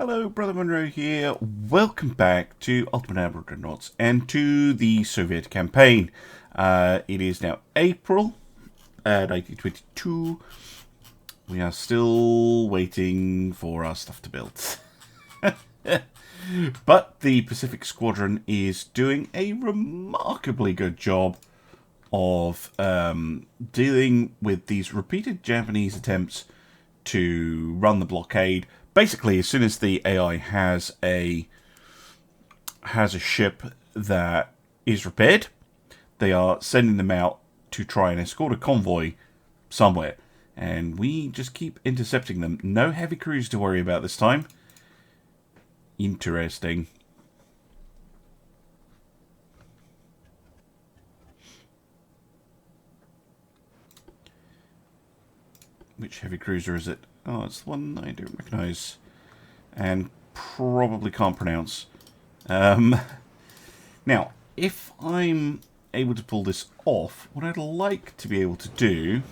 Hello, Brother Monroe here. Welcome back to Ultimate Admiral Dreadnoughts and to the Soviet campaign. It is now April 1922. We are still waiting for our stuff to build. But the Pacific Squadron is doing a remarkably good job of dealing with these repeated Japanese attempts to run the blockade. Basically, as soon as the AI has a ship that is repaired, they are sending them out to try and escort a convoy somewhere. And we just keep intercepting them. No heavy crews to worry about this time. Interesting. Which heavy cruiser is it? Oh, it's the one I don't recognise. And probably can't pronounce. Now, if I'm able to pull this off, what I'd like to be able to do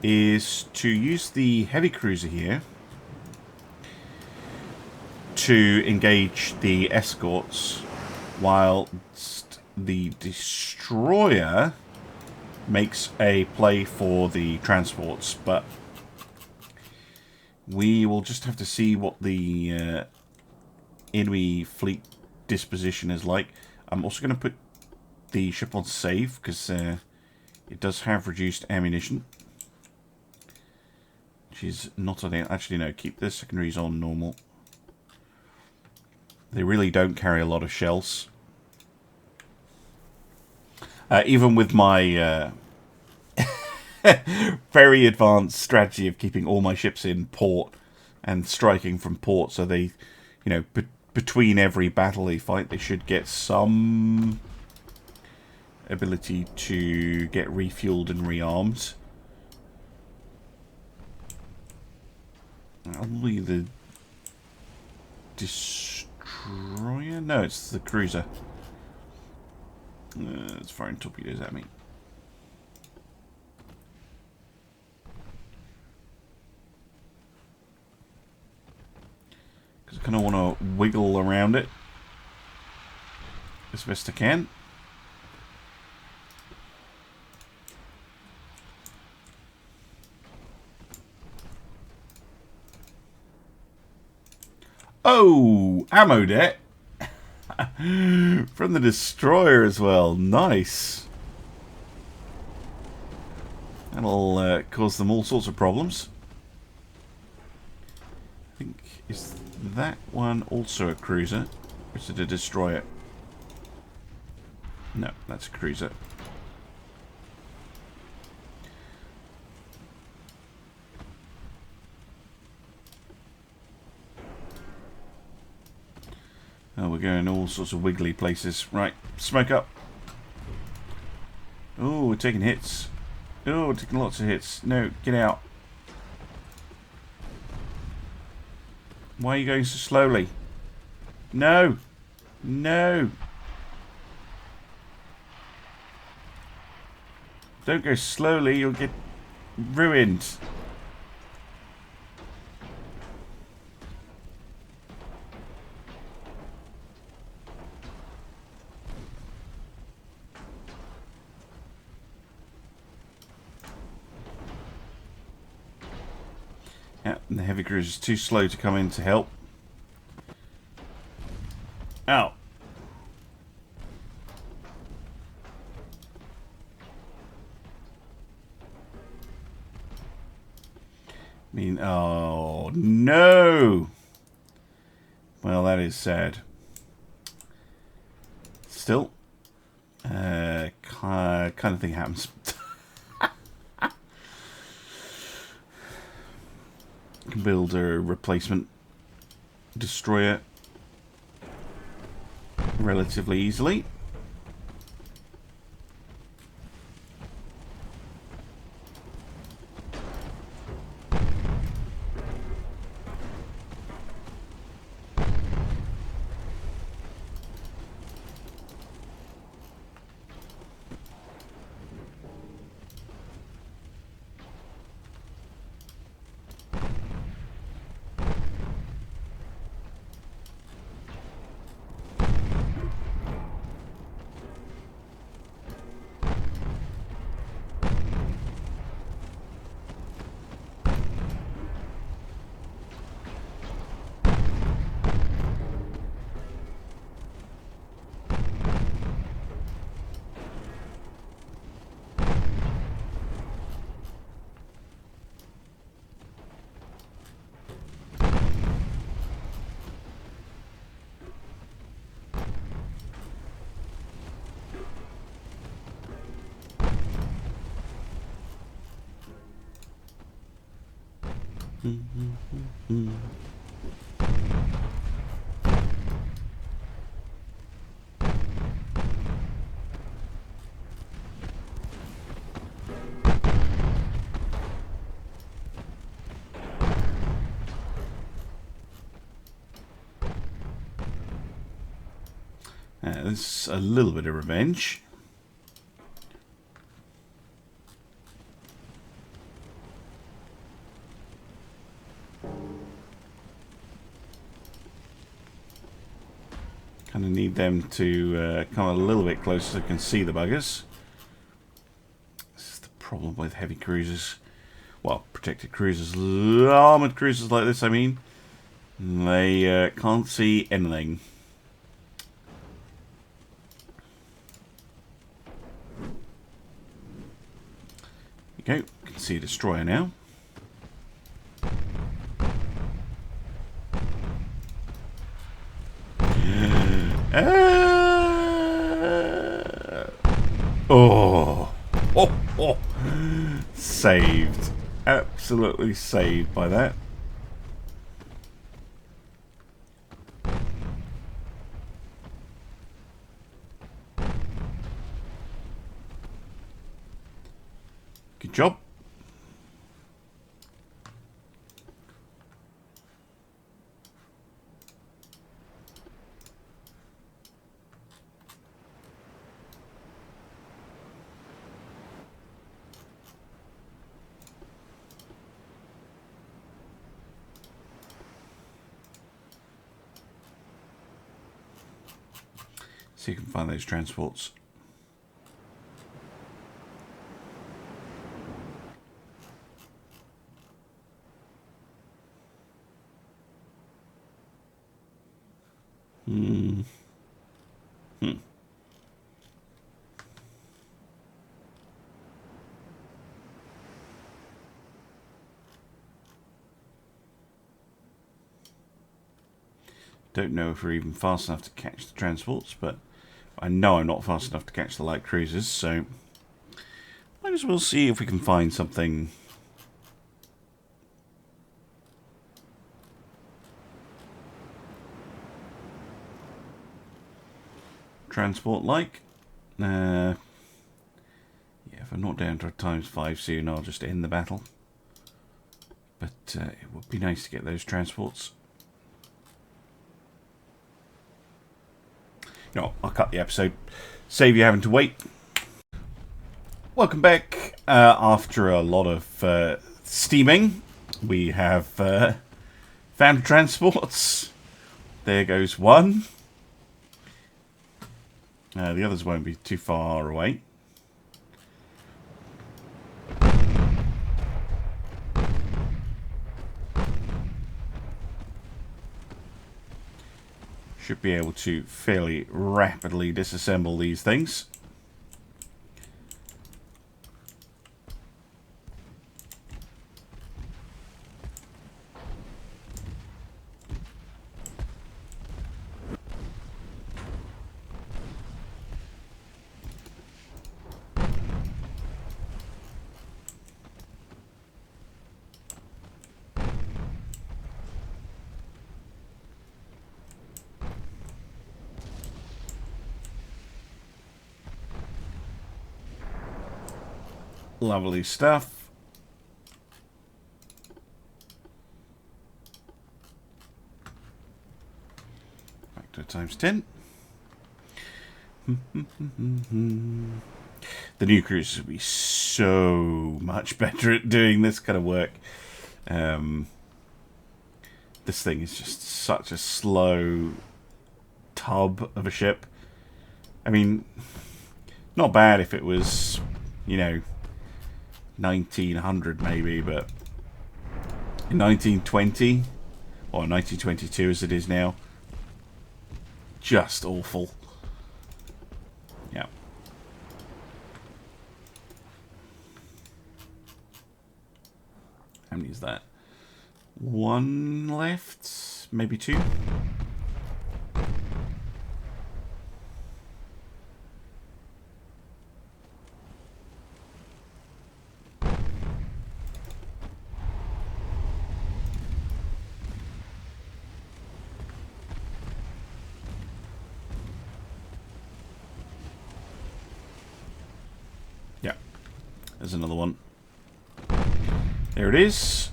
is to use the heavy cruiser here to engage the escorts while the destroyer makes a play for the transports, but we will just have to see what the enemy fleet disposition is like. I'm also going to put the ship on save because it does have reduced ammunition, which is not on it. Actually, no, keep the secondaries on normal. They really don't carry a lot of shells. Even with my very advanced strategy of keeping all my ships in port and striking from port, so they, you know, between every battle they fight, they should get some ability to get refueled and rearmed. Probably the destroyer? No, it's the cruiser. It's firing torpedoes at me. Because I kind of want to wiggle around it as best I can. Oh, ammo debt. From the destroyer as well. Nice. That'll cause them all sorts of problems. I think, is that one also a cruiser? Or is it a destroyer? No, that's a cruiser. Oh, we're going all sorts of wiggly places. Right, smoke up. Oh, we're taking hits. Oh, we're taking lots of hits. No, get out. Why are you going so slowly? No! No! Don't go slowly, you'll get ruined. Yeah, and the heavy cruiser is too slow to come in to help. Ow. I mean, oh no! Well, that is sad. Still, kind of thing happens. Can build a replacement destroyer relatively easily. There's a little bit of revenge. Kind of need them to come a little bit closer so I can see the buggers. This is the problem with heavy cruisers. Well, protected cruisers, armoured cruisers like this, I mean. They can't see anything. There you go, you can see a destroyer now. Oh. Saved. Absolutely saved by that. Good job. See if you can find those transports. Don't know if we're even fast enough to catch the transports, but I know I'm not fast enough to catch the light cruisers, so might as well see if we can find something. Transport-like. Yeah, if I'm not down to a ×5 soon, I'll just end the battle. But it would be nice to get those transports. No, I'll cut the episode. Save you having to wait. Welcome back. After a lot of steaming, we have found transports. There goes one. The others won't be too far away. Should be able to fairly rapidly disassemble these things. Lovely stuff. Back to ×10. The new cruisers will be so much better at doing this kind of work. This thing is just such a slow tub of a ship. I mean, not bad if it was, you know, 1900 maybe, but in 1920 or 1922 as it is now, just awful. Yeah. How many is that? One left, maybe two. There's another one. There it is.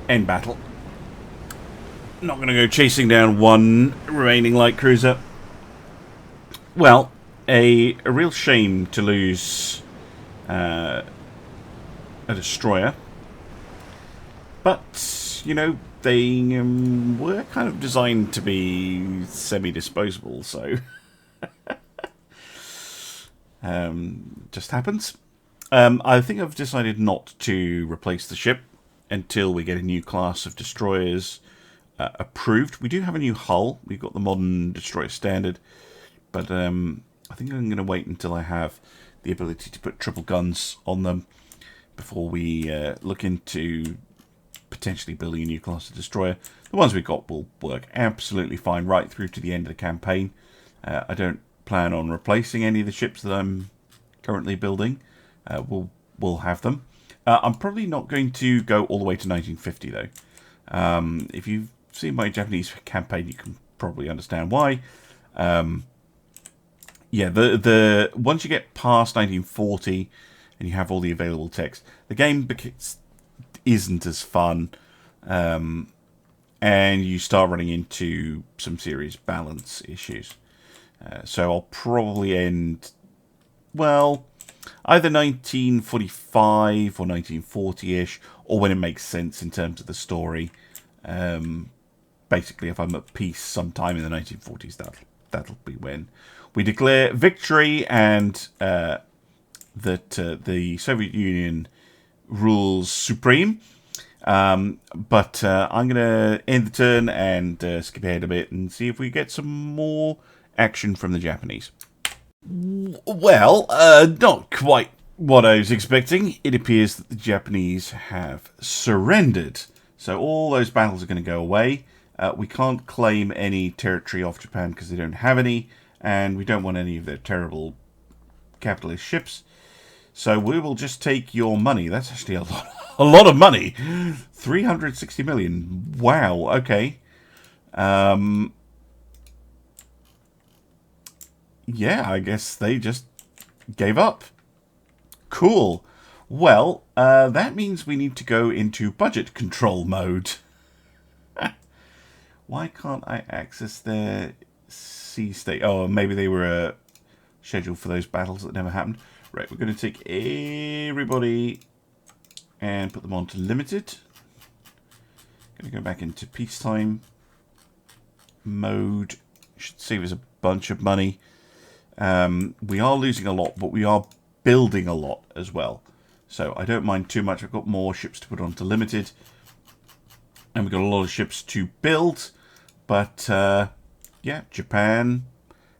End battle. Not going to go chasing down one remaining light cruiser. Well, a real shame to lose a destroyer. But, you know, they were kind of designed to be semi-disposable, so... just happens. I think I've decided not to replace the ship until we get a new class of destroyers approved. We do have a new hull. We've got the modern destroyer standard. But I think I'm going to wait until I have the ability to put triple guns on them before we look into potentially building a new class of destroyer. The ones we've got will work absolutely fine right through to the end of the campaign. I don't plan on replacing any of the ships that I'm currently building. We'll have them. I'm probably not going to go all the way to 1950 though. If you've seen my Japanese campaign, you can probably understand why. Yeah, the once you get past 1940 and you have all the available text, the game isn't as fun, and you start running into some serious balance issues. So I'll probably end, well, either 1945 or 1940-ish, or when it makes sense in terms of the story. Basically, if I'm at peace sometime in the 1940s, that'll be when we declare victory and that the Soviet Union rules supreme. But I'm going to end the turn and skip ahead a bit and see if we get some more action from the Japanese. Well, not quite what I was expecting. It appears that the Japanese have surrendered. So all those battles are going to go away. We can't claim any territory off Japan because they don't have any. And we don't want any of their terrible capitalist ships. So we will just take your money. That's actually a lot of money. 360 million. Wow, okay. Yeah, I guess they just gave up. Cool. Well, that means we need to go into budget control mode. Why can't I access their sea state? Oh, maybe they were scheduled for those battles that never happened. Right, we're going to take everybody and put them on to limited. Going to go back into peacetime mode. Should save us a bunch of money. We are losing a lot, but we are building a lot as well. So I don't mind too much. I've got more ships to put on to limited. And we've got a lot of ships to build. But, yeah, Japan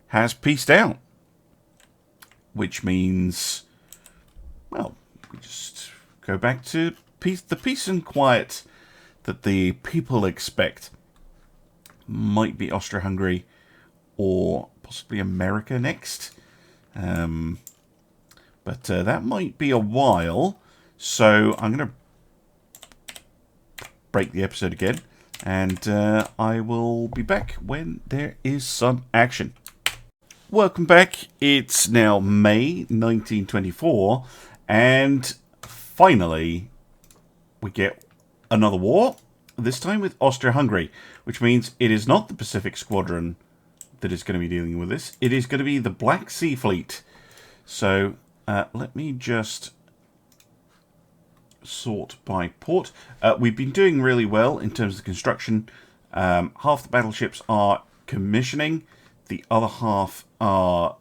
has peaced out. Which means, well, we just go back to peace, the peace and quiet that the people expect. Might be Austro-Hungary or possibly America next. But that might be a while. So I'm going to break the episode again. And I will be back when there is some action. Welcome back. It's now May 1924. And finally, we get another war. This time with Austro-Hungary. Which means it is not the Pacific Squadron that is going to be dealing with this. It is going to be the Black Sea Fleet. So let me just sort by port. We've been doing really well in terms of construction. Half the battleships are commissioning. The other half are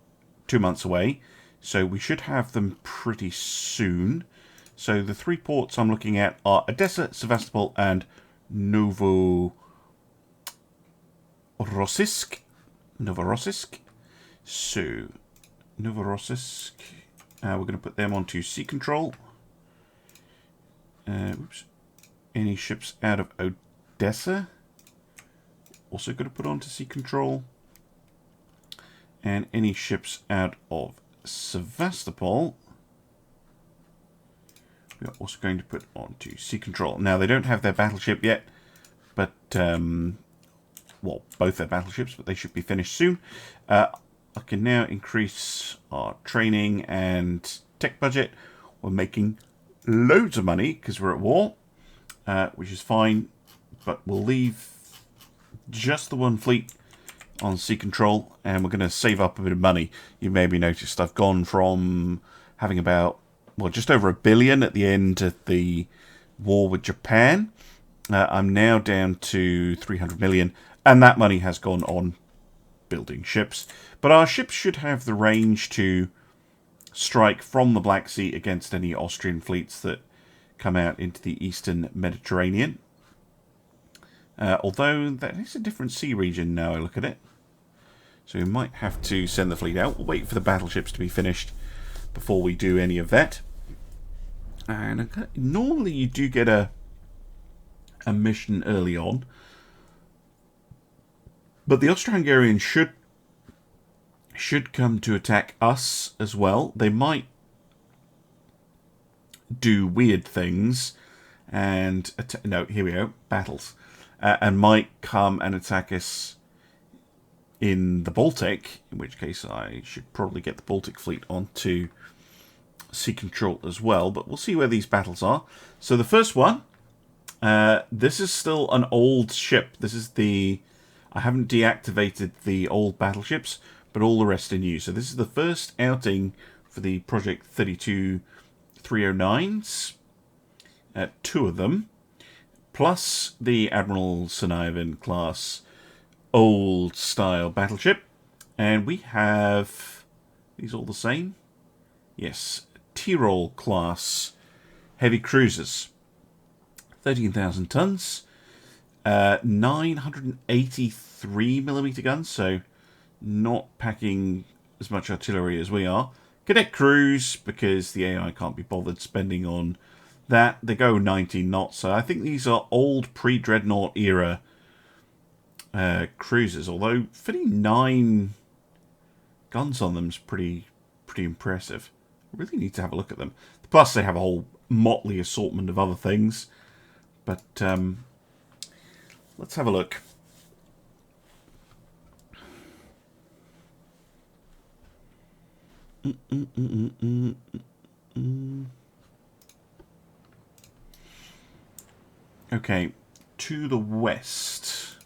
2 months away. So we should have them pretty soon. So the three ports I'm looking at are Odessa, Sevastopol, and Novorossiysk. So, Novorossiysk. We're going to put them onto sea control. Oops. Any ships out of Odessa? Also going to put onto sea control. And any ships out of Sevastopol, we are also going to put onto Sea Control. Now, they don't have their battleship yet, but, well, both their battleships, but they should be finished soon. I can now increase our training and tech budget. We're making loads of money because we're at war, which is fine, but we'll leave just the one fleet on Sea Control, and we're going to save up a bit of money. You maybe noticed I've gone from having about, well, just over $1 billion at the end of the war with Japan. I'm now down to 300 million, and that money has gone on building ships. But our ships should have the range to strike from the Black Sea against any Austrian fleets that come out into the eastern Mediterranean. Although that is a different sea region now I look at it. So we might have to send the fleet out. We'll wait for the battleships to be finished before we do any of that. And normally you do get a mission early on. But the Austro-Hungarians should come to attack us as well. They might do weird things and no, here we go, battles, and might come and attack us in the Baltic, in which case I should probably get the Baltic fleet onto Sea Control as well, but we'll see where these battles are. So the first one, this is still an old ship. This is the, I haven't deactivated the old battleships, but all the rest are new. So this is the first outing for the Project 32-309s, 2 of them, plus the Admiral Sanavan class old style battleship. And we have these all the same. Yes, Tyrol class heavy cruisers, 13,000 tons, 983mm guns, so not packing as much artillery as we are. Cadet crews, because the AI can't be bothered spending on that. They go 19 knots, so I think these are old pre-Dreadnought era cruisers, although fitting 9 guns on them is pretty impressive. I really need to have a look at them. Plus they have a whole motley assortment of other things, but let's have a look. Okay, to the west.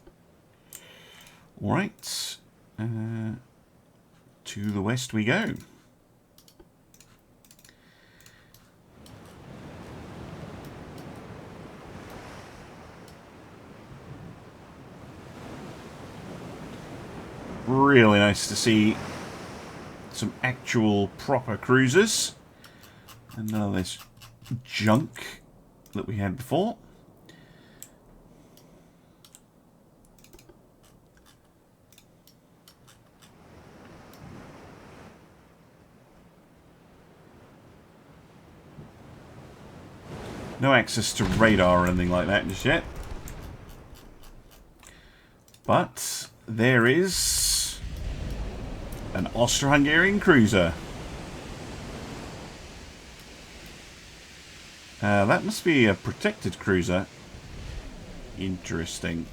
All right, to the west we go. Really nice to see some actual proper cruisers and none of this junk that we had before. No access to radar or anything like that just yet. But there is an Austro-Hungarian cruiser. That must be a protected cruiser. Interesting.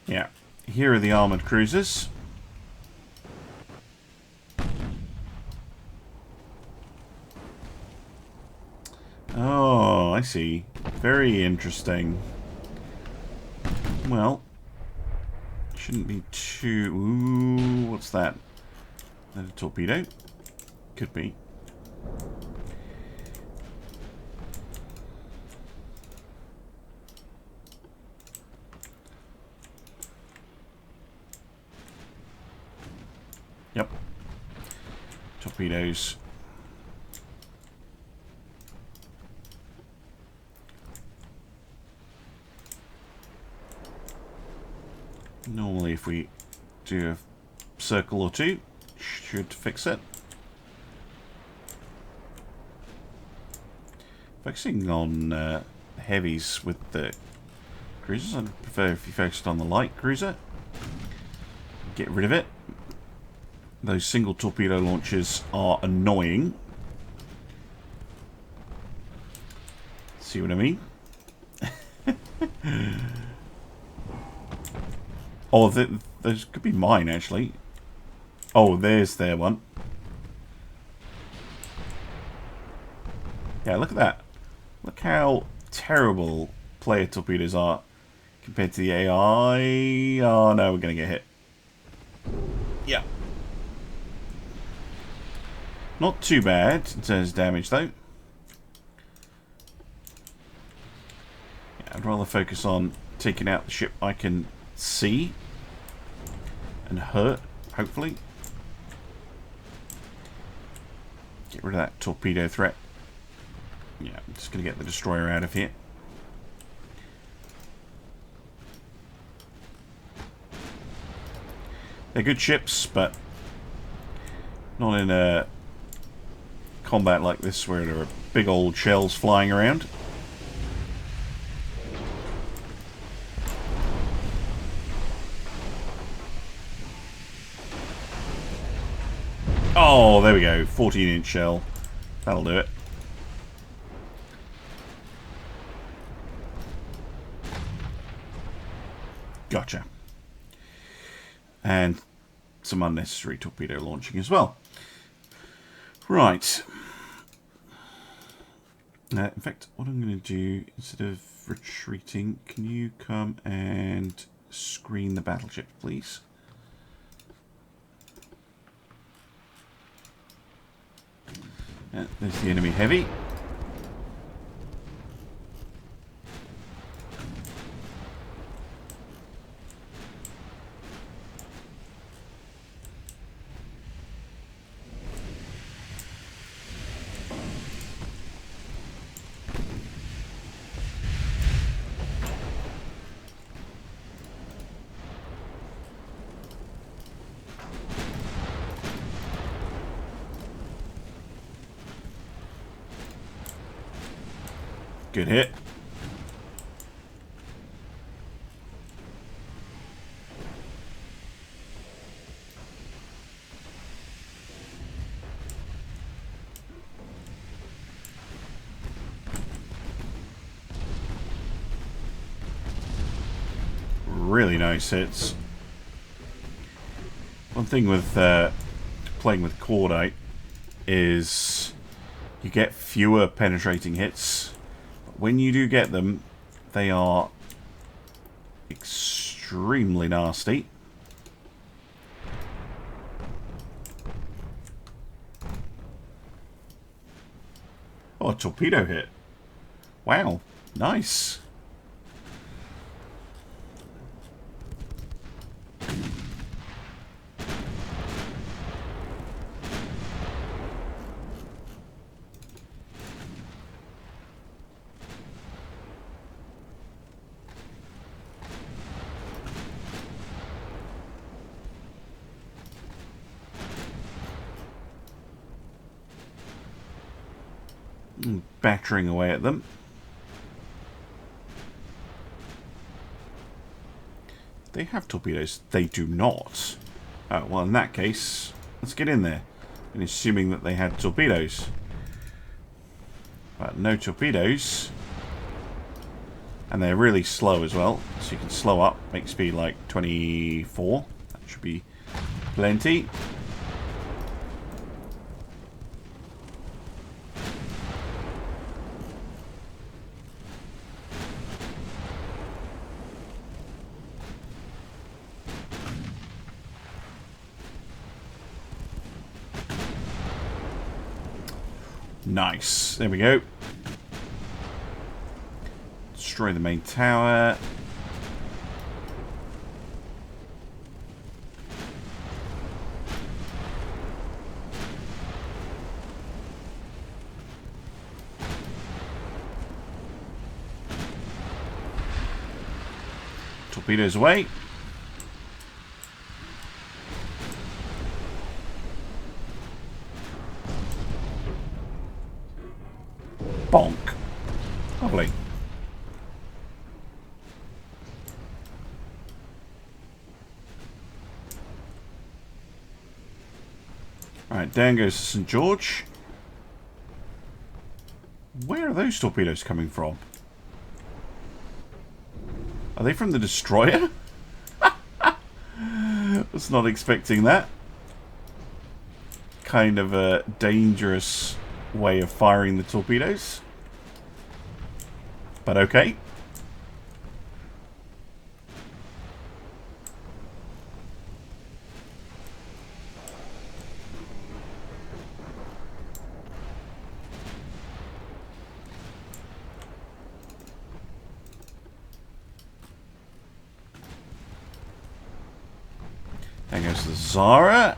Yeah, here are the armoured cruisers. Oh, I see. Very interesting. Well, shouldn't be too... Ooh, what's that? Is that a torpedo? Could be. torpedoes. Normally if we do a circle or two, should fix it. Focusing on heavies with the cruisers. I'd prefer if you focused on the light cruiser. Get rid of it. Those single torpedo launchers are annoying. See what I mean? Oh, those could be mine, actually. Oh, there's their one. Yeah, look at that. Look how terrible player torpedoes are compared to the AI. Oh, no, we're going to get hit. Yeah. Not too bad in terms of damage, though. Yeah, I'd rather focus on taking out the ship I can see and hurt, hopefully. Get rid of that torpedo threat. Yeah, I'm just going to get the destroyer out of here. They're good ships, but not in a combat like this where there are big old shells flying around. Oh, there we go. 14-inch shell. That'll do it. Gotcha. And some unnecessary torpedo launching as well. Right. In fact, what I'm going to do, instead of retreating, can you come and screen the battleship, please? There's the enemy heavy. Good hit. Really nice hits. One thing with playing with cordite is you get fewer penetrating hits. When you do get them, they are extremely nasty. Oh, a torpedo hit. Wow, nice. Battering away at them. They have torpedoes. They do not. Oh, well, in that case, let's get in there. And assuming that they had torpedoes. But no torpedoes. And they're really slow as well. So you can slow up. Make speed like 24. That should be plenty. Nice. There we go. Destroy the main tower. Torpedoes away. Bonk. Lovely. Alright, down goes St. George. Where are those torpedoes coming from? Are they from the destroyer? Was not expecting that. Kind of a dangerous way of firing the torpedoes. But okay. There goes the Zara.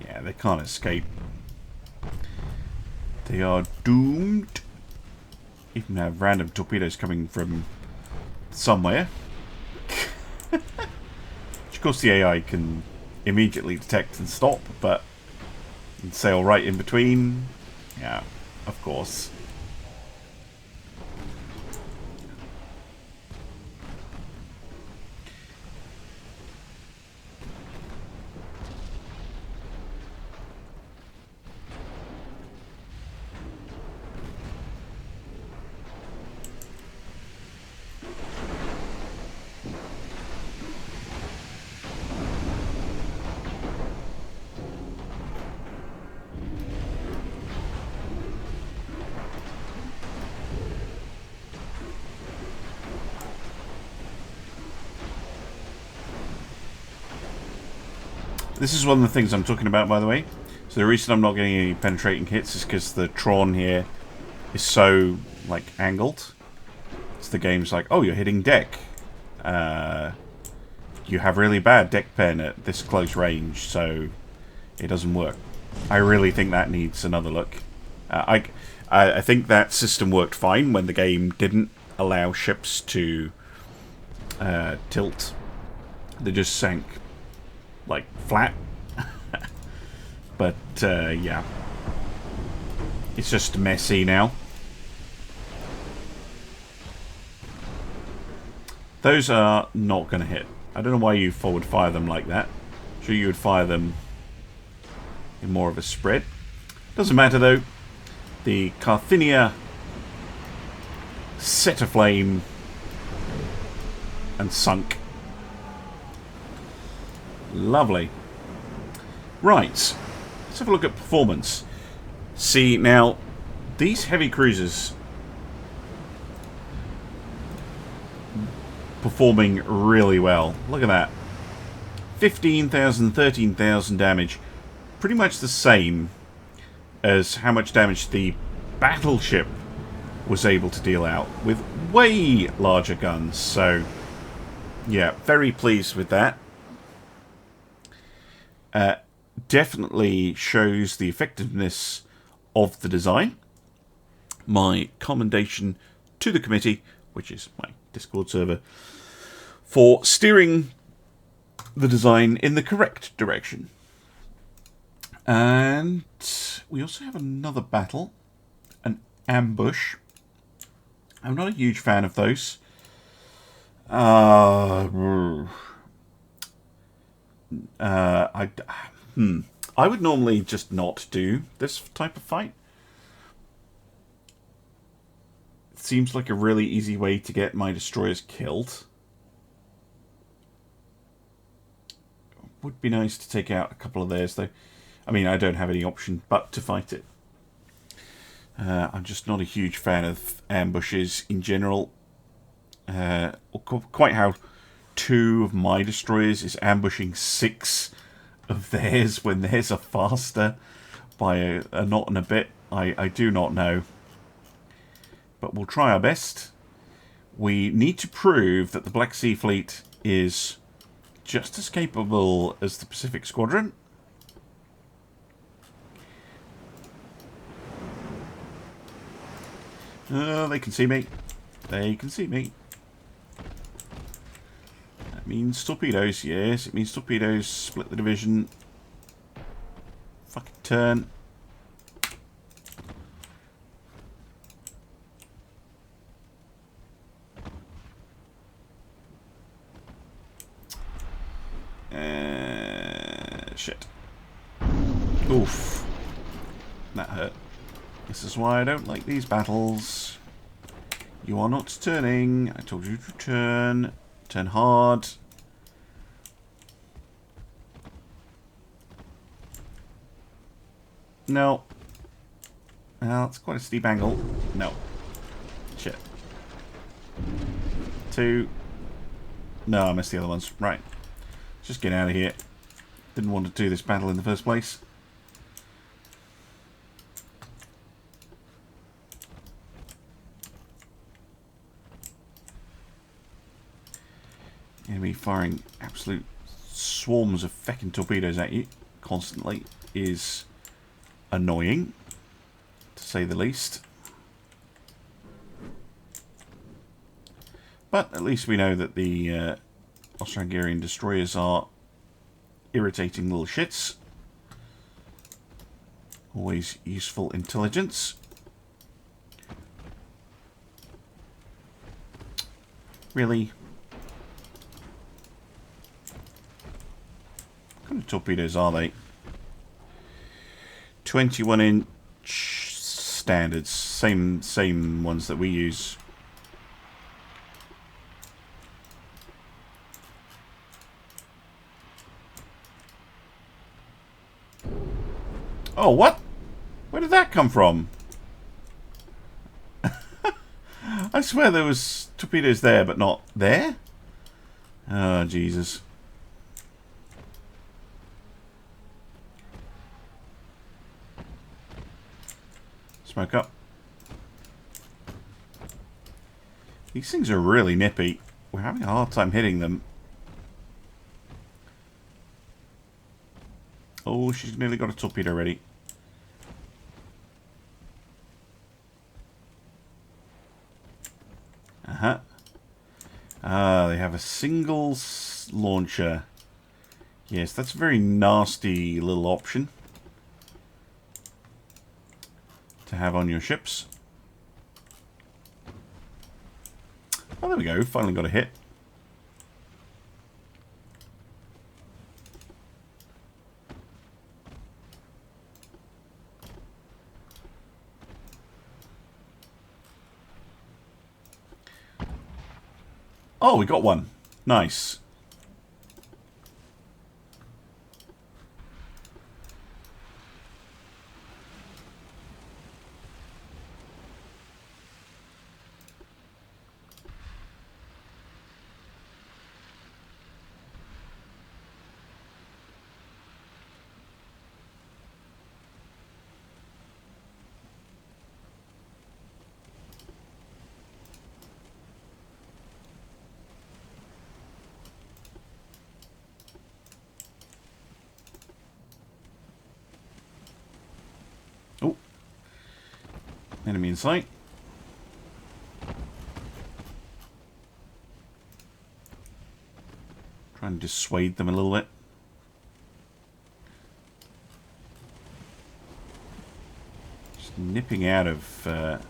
Yeah, they can't escape. They are doomed. Even have random torpedoes coming from somewhere. Which of course the AI can immediately detect and stop, but sail right in between. Yeah, of course. This is one of the things I'm talking about, by the way. So the reason I'm not getting any penetrating hits is because the Tron here is so, like, angled. So the game's like, oh, you're hitting deck. You have really bad deck pen at this close range, so it doesn't work. I really think that needs another look. I think that system worked fine when the game didn't allow ships to tilt. They just sank like flat. But yeah, it's just messy now. Those are not going to hit. I don't know why you forward fire them like that. Sure, you would fire them in more of a spread. Doesn't matter though. The Carthinia set aflame and sunk. Lovely. Right, let's have a look at performance. See, now, these heavy cruisers performing really well. Look at that. 15,000, 13,000 damage. Pretty much the same as how much damage the battleship was able to deal out with way larger guns. So, yeah, very pleased with that. Definitely shows the effectiveness of the design. My commendation to the committee, which is my Discord server, for steering the design in the correct direction. And we also have another battle, an ambush. I'm not a huge fan of those. I would normally just not do this type of fight. It seems like a really easy way to get my destroyers killed. Would be nice to take out a couple of theirs, though. I mean, I don't have any option but to fight it. I'm just not a huge fan of ambushes in general. Quite how 2 of my destroyers is ambushing 6 of theirs when theirs are faster by a knot and a bit. I do not know. But we'll try our best. We need to prove that the Black Sea Fleet is just as capable as the Pacific Squadron. They can see me. They can see me. That means torpedoes. Yes, it means torpedoes. Split the division. Fucking turn. Shit. Oof. That hurt. This is why I don't like these battles. You are not turning. I told you to turn. Turn hard. No. Well, it's quite a steep angle. No. Shit. 2. No, I missed the other ones. Right. Just get out of here. Didn't want to do this battle in the first place. Enemy firing absolute swarms of feckin' torpedoes at you constantly is annoying, to say the least. But at least we know that the Austro-Hungarian destroyers are irritating little shits. Always useful intelligence. Really? What kind of torpedoes are they? 21-inch standards. Same ones that we use. Oh, what? Where did that come from? I swear there was torpedoes there, but not there? Oh, Jesus. Smoke up. These things are really nippy. We're having a hard time hitting them. Oh, she's nearly got a torpedo ready. Uh-huh. Ah, they have a single launcher. Yes, that's a very nasty little option to have on your ships. Oh, there we go. Finally got a hit. Oh, we got one. Nice. Oh. Enemy in sight. Try and dissuade them a little bit. Just nipping out of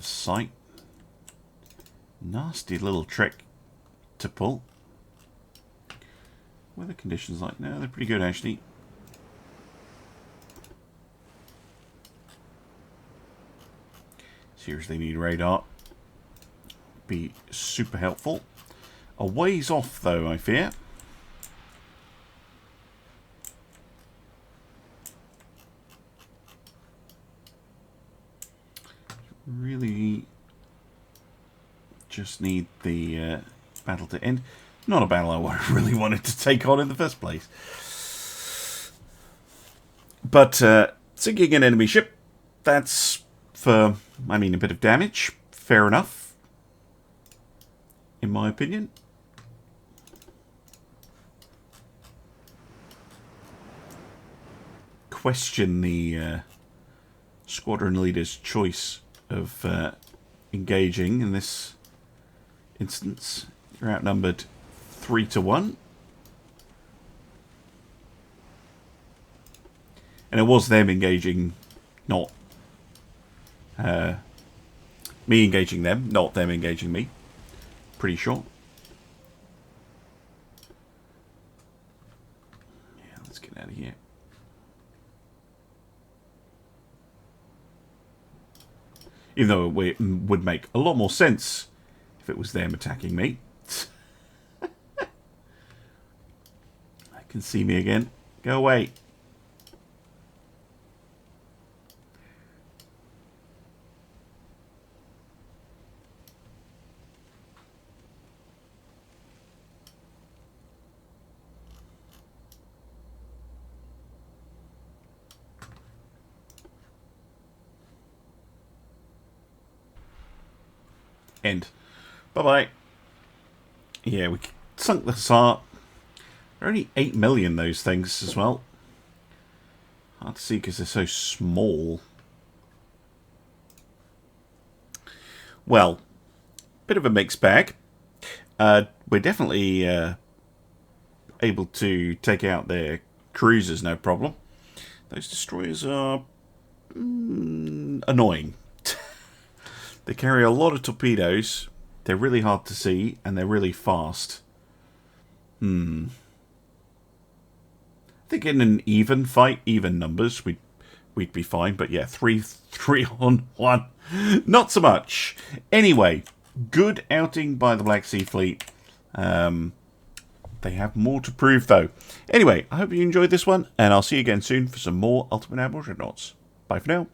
sight. Nasty little trick to pull. Weather conditions like no, they're pretty good actually. Seriously need radar. Be super helpful. A ways off though, I fear. Really just need the battle to end. Not a battle I really wanted to take on in the first place. But sinking an enemy ship, that's for, I mean, a bit of damage fair enough, in my opinion. Question the squadron leader's choice of engaging in this instance. You're outnumbered 3-1. And it was them engaging, not me engaging them, not them engaging me. Pretty sure. Yeah, let's get out of here. Even though it would make a lot more sense if it was them attacking me. I can see me again. Go away. End. Bye-bye. Yeah, we sunk the Hussar. They're only 8 million, those things, as well. Hard to see because they're so small. Well, bit of a mixed bag. We're definitely able to take out their cruisers, no problem. Those destroyers are annoying. They carry a lot of torpedoes. They're really hard to see, and they're really fast. I think in an even fight, even numbers, we'd be fine. But yeah, 3 on 1, not so much. Anyway, good outing by the Black Sea Fleet. They have more to prove, though. Anyway, I hope you enjoyed this one, and I'll see you again soon for some more Ultimate Admiral Dreadnoughts. Bye for now.